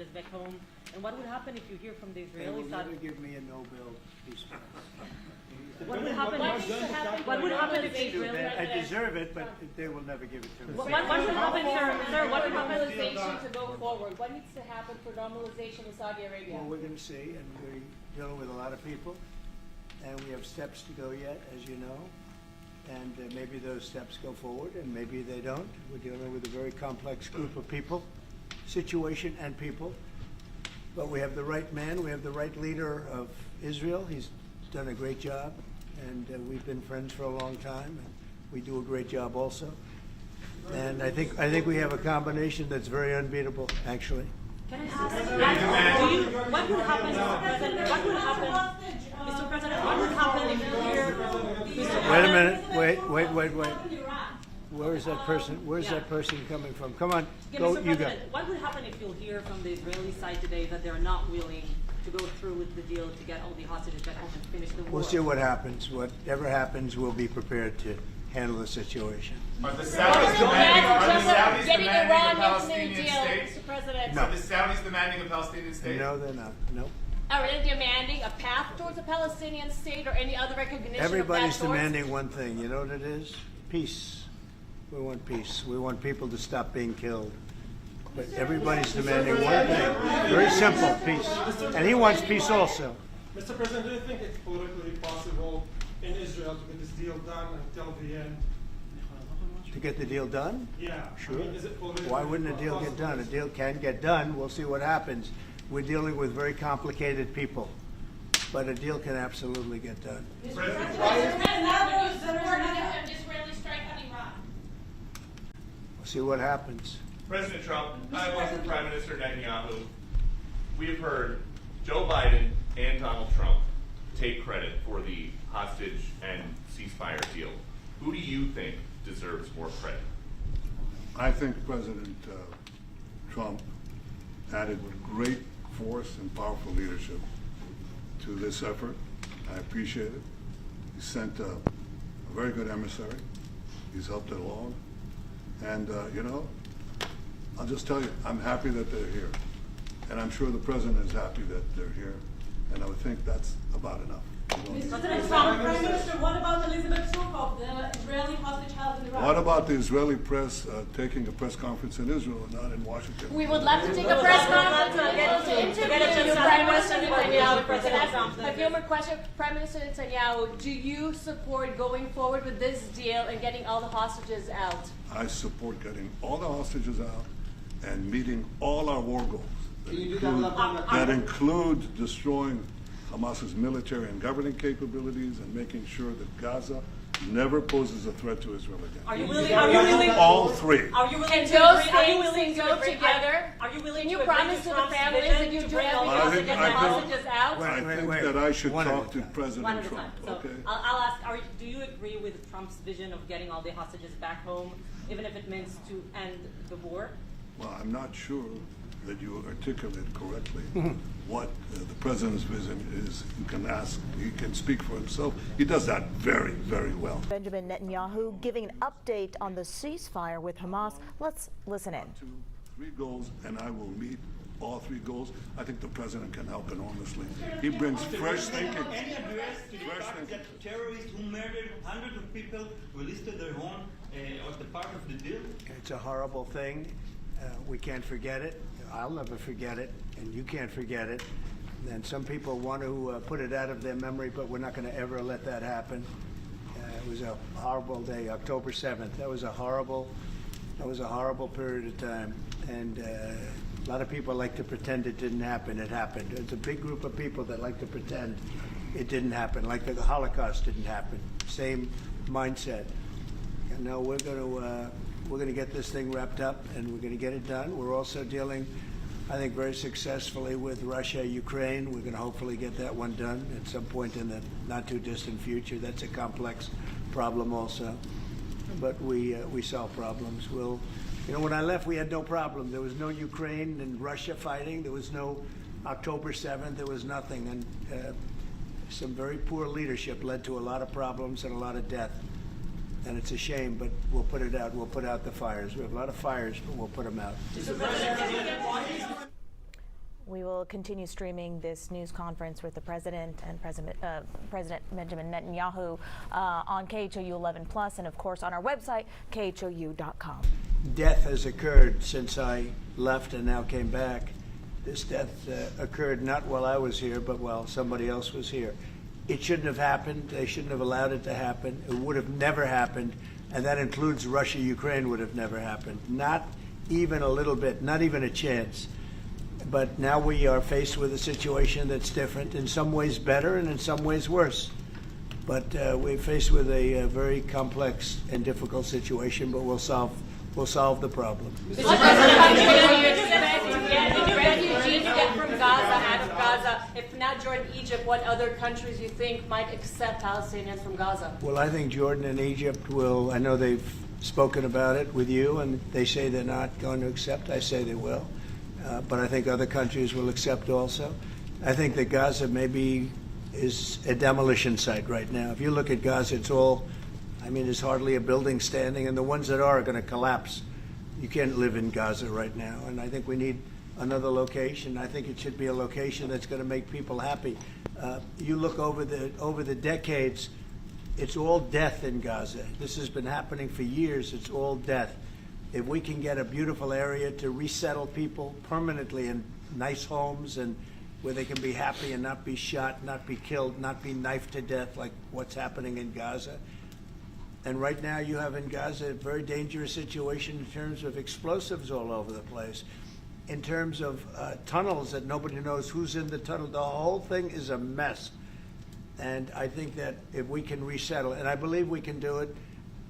hostages back home? And what would happen if you hear from the They will Israeli side? never give me a Nobel Peace Prize. What would happen? What would happen if the Israeli? I deserve it, but they will never give it to me. What would happen, sir? What would happen? Normalization to go forward. What needs to happen for normalization with Saudi Arabia? Well, we're going to see, and we're dealing with a lot of people, and we have steps to go yet, as you know, and maybe those steps go forward, and maybe they don't. We're dealing with a very complex group of people, situation and people, but we have the right man, we have the right leader of Israel. He's done a great job, and we've been friends for a long time, and we do a great job also. And I think we have a combination that's very unbeatable, actually. Can I ask, what would happen, Mr. President, what would happen if you hear... Wait a minute, wait. Where is that person? Where's that person coming from? Come on, go, Mr. you go. President, what would happen if you'll hear from the Israeli side today that they're not willing to go through with the deal to get all the hostages back home and finish the war? We'll see what happens. Whatever happens, we'll be prepared to handle the situation. Are the Saudis demanding Getting a Iran into the Palestinian deal, state? Mr. President. No. Are the Saudis demanding a Palestinian state? No, they're not. No. Are they demanding a path towards a Palestinian state or any other recognition Everybody's of that sort? demanding one thing. You know what it is? Peace. We want peace. We want people to stop being killed. But everybody's demanding one thing. Very simple, peace. And he wants peace also. Mr. President, do you think it's politically possible in Israel to get this deal done until the end? To get the deal done? Yeah. Sure. I mean, is it politically Why wouldn't a deal get done? A deal can get done. We'll see what happens. We're dealing with very complicated people. But a deal can absolutely get done. President, We'll see what happens. President Trump, I work for Prime Minister Netanyahu. We have heard Joe Biden and Donald Trump take credit for the hostage and ceasefire deal. Who do you think deserves more credit? I think President Trump added great force and powerful leadership to this effort. I appreciate it. He sent a very good emissary. He's helped it along. And, you know, I'll just tell you, I'm happy that they're here. And I'm sure the President is happy that they're here. And I would think that's about enough. Prime Minister, what about Elizabeth Shulkov, the Israeli hostage held in Iraq? What about the Israeli press taking a press conference in Israel and not in Washington? We would love to take a press conference to interview Prime Minister Netanyahu. A few more questions. Prime Minister Netanyahu, do you support going forward with this deal and getting all the hostages out? I support getting all the hostages out and meeting all our war goals. That includes destroying Hamas's military and governing capabilities and making sure that Gaza never poses a threat to Israel again. Are you willing? All three. Are you willing Can to those agree? Are you things willing to go agree? together? Are you willing Can you to agree promise to the Trump's families vision that you to do bring all the everything to get the hostages hostages out? I think Wait. that I should One at a talk to time. President One at a Trump. time. So Okay. I'll ask, do you agree with Trump's vision of getting all the hostages back home, even if it means to end the war? Well, I'm not sure that you articulate correctly what the President's vision is. You can ask, he can speak for himself. He does that very, very well. Benjamin Netanyahu giving an update on the ceasefire with Hamas. Let's listen in. 3 goals, and I will meet all 3 goals. I think the President can help enormously. He brings fresh thinking. Any address to the fact that terrorists who murdered hundreds of people were listed their own as the part of the deal? It's a horrible thing. We can't forget it. I'll never forget it, and you can't forget it. And some people want to put it out of their memory, but we're not going to ever let that happen. It was a horrible day, October 7th. That was a horrible period of time. And a lot of people like to pretend it didn't happen. It happened. It's a big group of people that like to pretend it didn't happen, like the Holocaust didn't happen. Same mindset. And now we're going to get this thing wrapped up, and we're going to get it done. We're also dealing, I think, very successfully with Russia, Ukraine. We're going to hopefully get that one done at some point in the not too distant future. That's a complex problem also, but we solve problems. When I left, we had no problem. There was no Ukraine and Russia fighting. There was no October 7th. There was nothing, and some very poor leadership led to a lot of problems and a lot of death. And it's a shame, but we'll put it out. We'll put out the fires. We have a lot of fires, but we'll put them out. continue streaming this news conference with the president and President Benjamin Netanyahu on KHOU 11 Plus, and of course on our website, khou.com. Death has occurred since I left and now came back. This death occurred not while I was here, but while somebody else was here. It shouldn't have happened. They shouldn't have allowed it to happen. It would have never happened, and that includes Russia-Ukraine would have never happened. Not even a little bit, not even a chance. But now we are faced with a situation that's different, in some ways better and in some ways worse. But we're faced with a very complex and difficult situation, but we'll solve the problem. Mr. President, did refugees get from Gaza, out of Gaza? If not Jordan, Egypt, what other countries you think might accept Palestinians from Gaza? Well, I think Jordan and Egypt will. I know they've spoken about it with you, and they say they're not going to accept. I say they will. But I think other countries will accept also. I think that Gaza maybe is a demolition site right now. If you look at Gaza, it's all, I mean, there's hardly a building standing, and the ones that are going to collapse. You can't live in Gaza right now, and I think we need another location. I think it should be a location that's going to make people happy. You look over the decades, it's all death in Gaza. This has been happening for years. It's all death. If we can get a beautiful area to resettle people permanently in nice homes and where they can be happy and not be shot, not be killed, not be knifed to death like what's happening in Gaza. And right now you have in Gaza a very dangerous situation in terms of explosives all over the place, in terms of tunnels that nobody knows who's in the tunnel. The whole thing is a mess. And I think that if we can resettle, and I believe we can do it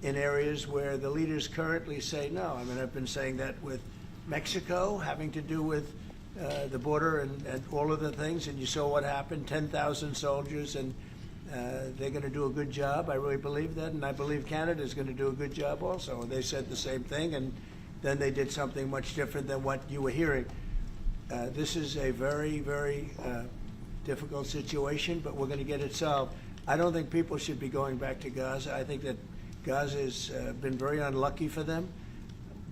in areas where the leaders currently say no. I mean, I've been saying that with Mexico, having to do with the border and all of the things, and you saw what happened, 10,000 soldiers, and they're going to do a good job. I really believe that, and I believe Canada is going to do a good job also. They said the same thing, and then they did something much different than what you were hearing. This is a very, very difficult situation, but we're going to get it solved. I don't think people should be going back to Gaza. I think that Gaza has been very unlucky for them.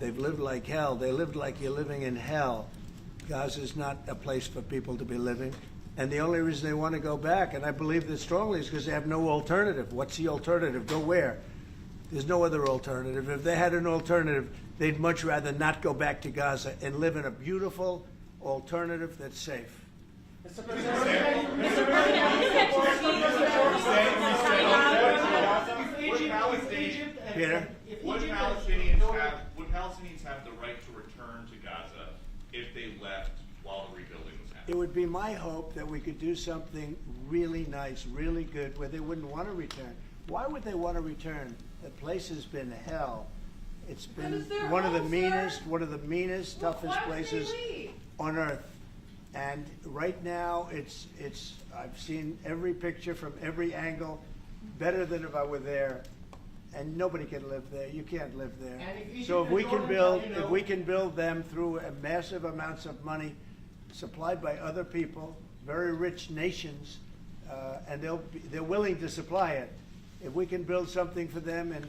They've lived like hell. They lived like you're living in hell. Gaza is not a place for people to be living. And the only reason they want to go back, and I believe this strongly, is because they have no alternative. What's the alternative? Go where? There's no other alternative. If they had an alternative, they'd much rather not go back to Gaza and live in a beautiful alternative that's safe. Mr. Peter? Would Palestinians have the right to return to Gaza if they left while the rebuilding was happening? It would be my hope that we could do something really nice, really good, where they wouldn't want to return. Why would they want to return? The place has been hell. It's been one of the meanest, toughest places on earth. And right now, I've seen every picture from every angle, better than if I were there. And nobody can live there. You can't live there. So if we can build them through massive amounts of money supplied by other people, very rich nations, and they're willing to supply it. If we can build something for them in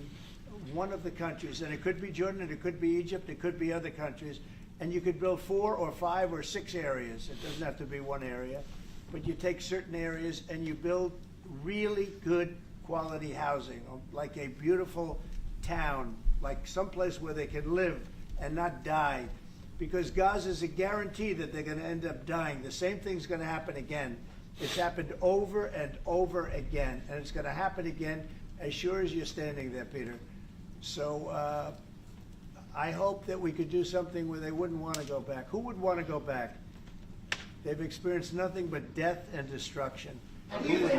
one of the countries, and it could be Jordan, and it could be Egypt, it could be other countries, and you could build 4 or 5 or 6 areas. It doesn't have to be one area, but you take certain areas and you build really good quality housing, like a beautiful town, like someplace where they can live and not die. Because Gaza is a guarantee that they're going to end up dying. The same thing's going to happen again. It's happened over and over again, and it's going to happen again as sure as you're standing there, Peter. So I hope that we could do something where they wouldn't want to go back. Who would want to go back? They've experienced nothing but death and destruction. What will you do if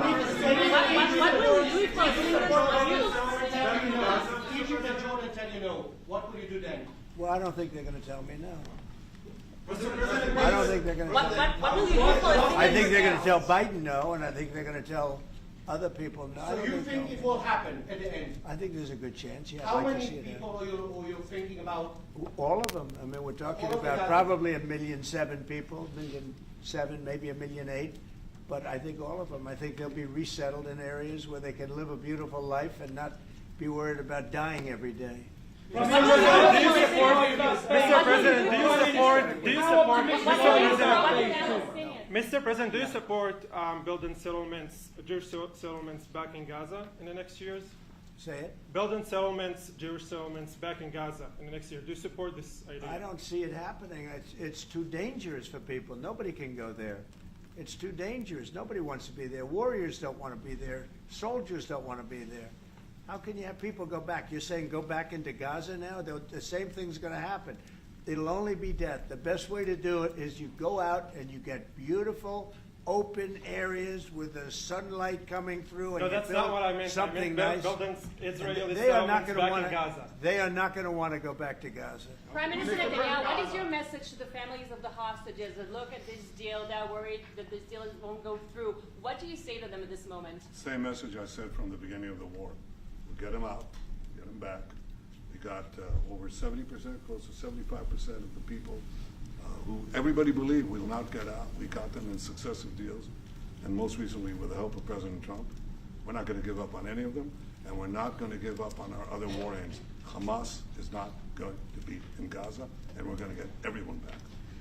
Egypt and Jordan tell you no? What will you do then? Well, I don't think they're going to tell me no. Mr. I don't think they're going to tell me. What will you do I think they're going to tell Biden no, and I think they're going to tell other people no. So you think it will happen at the end? I think there's a good chance, yeah. How I'd like many to see it people are you thinking about? All of them. I mean, we're talking All of about them. probably 1.7 million people, 1.7 million, maybe 1.8 million. But I think all of them. I think they'll be resettled in areas where they can live a beautiful life and not be worried about dying every day. Mr. President, do you support building settlements, Jewish settlements back in Gaza in the next years? Say it. Building settlements, Jewish settlements back in Gaza in the next year. Do you support this idea? I don't see it happening. It's too dangerous for people. Nobody can go there. It's too dangerous. Nobody wants to be there. Warriors don't want to be there. Soldiers don't want to be there. How can you have people go back? You're saying go back into Gaza now? The same thing's going to happen. It'll only be death. The best way to do it is you go out and you get beautiful, open areas with the sunlight coming through. And No, that's not what I meant. Something I meant nice. building Israeli They are not settlements going to back want in Gaza. They are not going to want to go back to Gaza. Prime Minister Netanyahu, what is your message to the families of the hostages that look at this deal, that are worried that this deal won't go through? What do you say to them at this moment? Same message I said from the beginning of the war. We'll get them out, get them back. We got over 70%, close to 75% of the people who everybody believed will not get out. We got them in successive deals, and most recently with the help of President Trump. We're not going to give up on any of them, and we're not going to give up on our other war aims. Hamas is not going to be in Gaza, and we're going to get everyone back.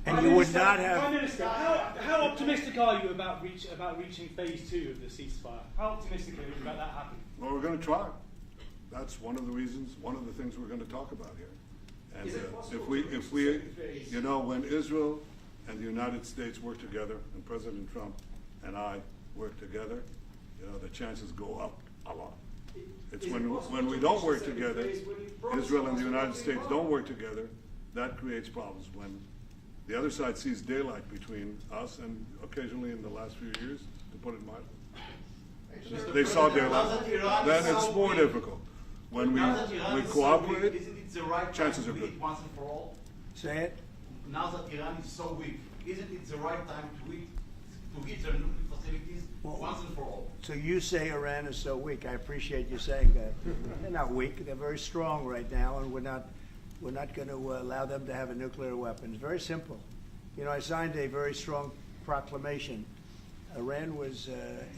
And you would not have. Prime Minister, how optimistic are you about reaching phase 2 of the ceasefire? How optimistic are you about that happening? Well, we're going to try. That's one of the reasons, one of the things we're going to talk about here. And if we, you know, when Israel and the United States work together, and President Trump and I work together, you know, the chances go up a lot. It's when we don't work together, Israel and the United States don't work together, that creates problems. When the other side sees daylight between us, and occasionally in the last few years, to put it mildly, they saw daylight, then it's more difficult. When we cooperate, isn't it the right chances time are to good. eat once and for all? Say it. Now that Iran is so weak, isn't it the right time to hit their nuclear facilities once and for all? So you say Iran is so weak. I appreciate you saying that. They're not weak. They're very strong right now, and we're not going to allow them to have a nuclear weapon. It's very simple. You know, I signed a very strong proclamation. Iran was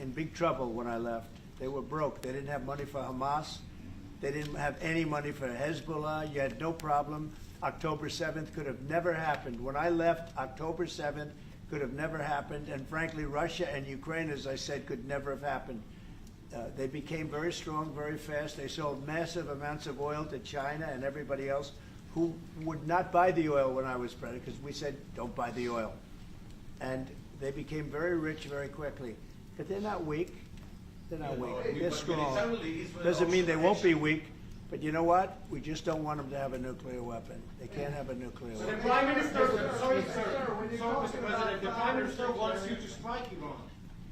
in big trouble when I left. They were broke. They didn't have money for Hamas. They didn't have any money for Hezbollah. You had no problem. October 7th could have never happened. When I left, October 7th could have never happened. And frankly, Russia and Ukraine, as I said, could never have happened. They became very strong, very fast. They sold massive amounts of oil to China and everybody else who would not buy the oil when I was president, because we said, don't buy the oil. And they became very rich very quickly. But they're not weak. They're not weak. They're strong. Doesn't mean they won't be weak, but you know what? We just don't want them to have a nuclear weapon. They can't have a nuclear weapon. The Prime Minister, Mr. President, the Prime Minister wants you to strike Iran.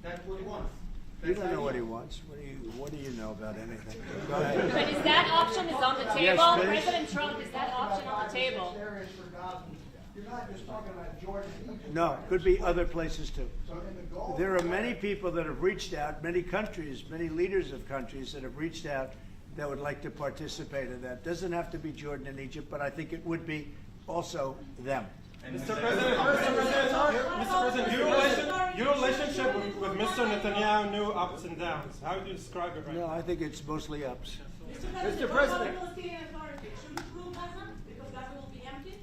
That's what he wants. You don't know what he wants. What do you know about anything? Go ahead. But is that option on the table? Yes, please. President Trump, is that option on the table? You're not just talking about Jordan. No, could be other places too. There are many people that have reached out, many countries, many leaders of countries that have reached out that would like to participate in that. Doesn't have to be Jordan and Egypt, but I think it would be also them. Mr. President, your relationship with Mr. Netanyahu knew ups and downs. How would you describe it right No, now? I think it's mostly ups. Mr. President. What about the Palestinian Authority? Should it rule Gaza? Because Gaza will be empty?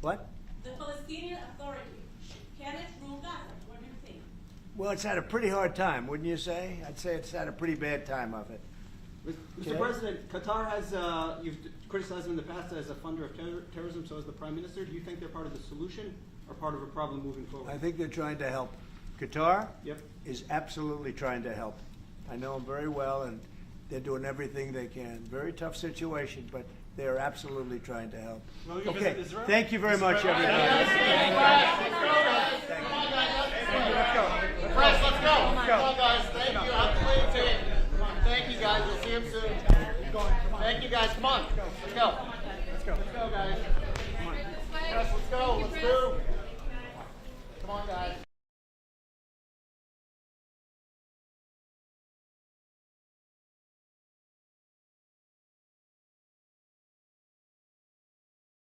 What? The Palestinian Authority, can it rule Gaza? What do you think? Well, it's had a pretty hard time, wouldn't you say? I'd say it's had a pretty bad time of it. Mr. President, Qatar has, you've criticized them in the past as a funder of terrorism, so as the Prime Minister. Do you think they're part of the solution or part of a problem moving forward? I think they're trying to help. Qatar Yep. is absolutely trying to help. I know them very well, and they're doing everything they can. Very tough situation, but they are absolutely trying to help. Will you Okay, visit Israel? thank you very much, everybody. Press, let's go. Come on, guys. Thank you. I'm playing team. Thank you, guys. We'll see him soon. Thank you, guys. Come on. Let's go.